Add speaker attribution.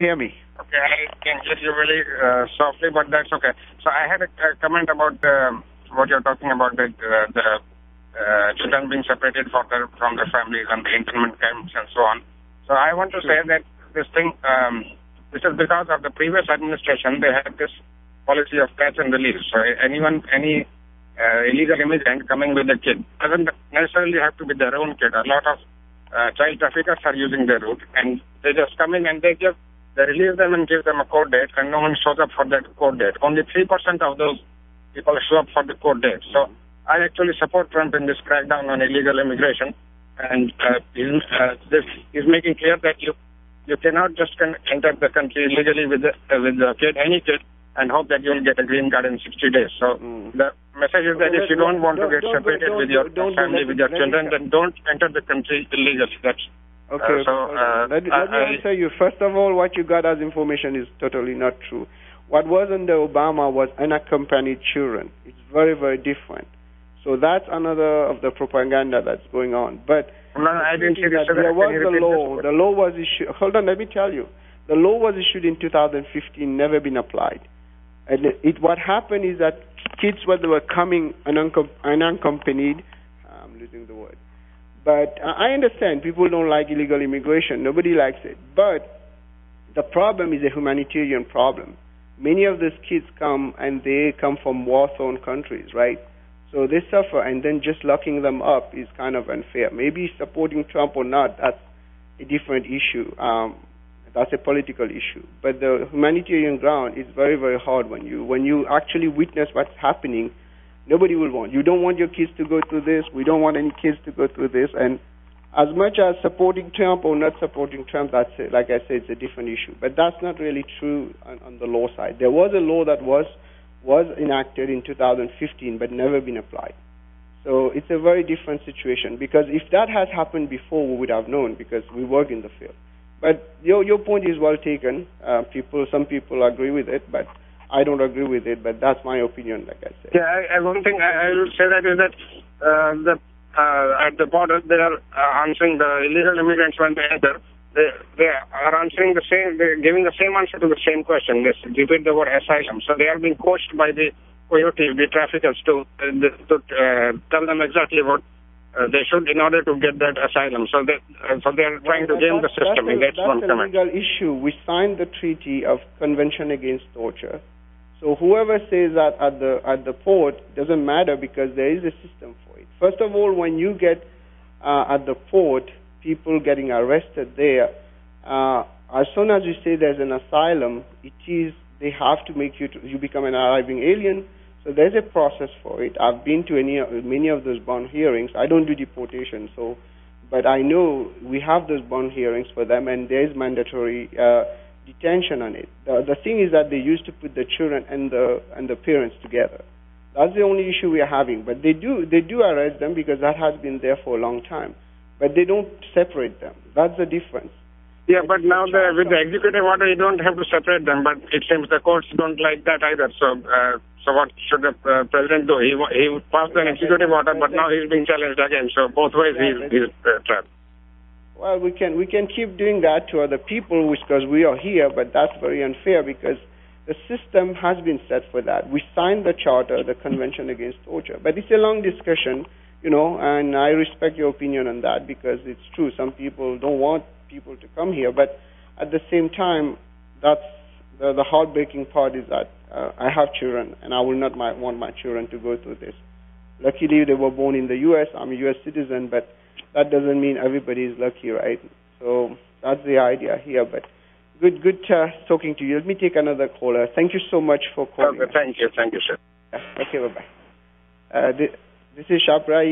Speaker 1: Hear me?
Speaker 2: Okay, I can hear you really softly, but that's okay. So I had a comment about what you're talking about, the children being separated from their families and the internment camps and so on. So I want to say that this thing, this is because of the previous administration. They had this policy of catch and release. So any illegal immigrant coming with a kid doesn't necessarily have to be their own kid. A lot of child traffickers are using their route, and they just come in and they release them and give them a court date, and no one shows up for that court date. Only 3% of those people show up for the court date. So I actually support Trump in this crackdown on illegal immigration, and this is making clear that you cannot just enter the country illegally with a kid, any kid, and hope that you'll get a green card in 60 days. So the message is that if you don't want to get separated with your family, with your children, then don't enter the country illegally. That's
Speaker 1: okay. Let me answer you. First of all, what you got as information is totally not true. What was under Obama was unaccompanied children. It's very, very different. So that's another of the propaganda that's going on. But
Speaker 2: no, I didn't see this.
Speaker 1: There was the law. The law was issued. Hold on, let me tell you. The law was issued in 2015, never been applied. And what happened is that kids, when they were coming unaccompanied, I'm losing the word. But I understand people don't like illegal immigration. Nobody likes it. But the problem is a humanitarian problem. Many of these kids come, and they come from war-torn countries, right? So they suffer, and then just locking them up is kind of unfair. Maybe supporting Trump or not, that's a different issue. That's a political issue. But the humanitarian ground is very, very hard when you actually witness what's happening. Nobody will want. You don't want your kids to go through this. We don't want any kids to go through this. And as much as supporting Trump or not supporting Trump, that's it. Like I said, it's a different issue. But that's not really true on the law side. There was a law that was enacted in 2015 but never been applied. So it's a very different situation, because if that has happened before, we would have known, because we work in the field. But your point is well taken. Some people agree with it, but I don't agree with it. But that's my opinion, like I said.
Speaker 2: Yeah, one thing I will say that is that at the border they are answering the illegal immigrants when they enter. They are answering the same. They're giving the same answer to the same question. They repeat the word asylum. So they are being coached by the coyote, the traffickers, to tell them exactly what they should in order to get that asylum. So they are trying to game the system. That's one comment.
Speaker 1: That's a legal issue. We signed the Treaty of Convention Against Torture. So whoever says that at the port doesn't matter, because there is a system for it. First of all, when you get at the port, people getting arrested there, as soon as you say there's an asylum, they have to make you become an arriving alien. So there's a process for it. I've been to many of those bond hearings. I don't do deportation, but I know we have those bond hearings for them, and there's mandatory detention on it. The thing is that they used to put the children and the parents together. That's the only issue we are having. But they do arrest them, because that has been there for a long time. But they don't separate them. That's the difference.
Speaker 2: Yeah, but now with the executive order, you don't have to separate them. But it seems the courts don't like that either. So what should the president do? He passed an executive order, but now he's being challenged again. So both ways he's trapped.
Speaker 1: Well, we can keep doing that to other people because we are here, but that's very unfair, because the system has been set for that. We signed the charter, the Convention Against Torture. But it's a long discussion, and I respect your opinion on that, because it's true. Some people don't want people to come here, but at the same time, that's the heartbreaking part is that I have children, and I will not want my children to go through this. Luckily, they were born in the U.S. I'm a U.S. citizen, but that doesn't mean everybody is lucky, right? So that's the idea here. But good talking to you. Let me take another caller. Thank you so much for calling.
Speaker 2: Okay, thank you, sir.
Speaker 1: Okay, bye-bye. This is Shapra.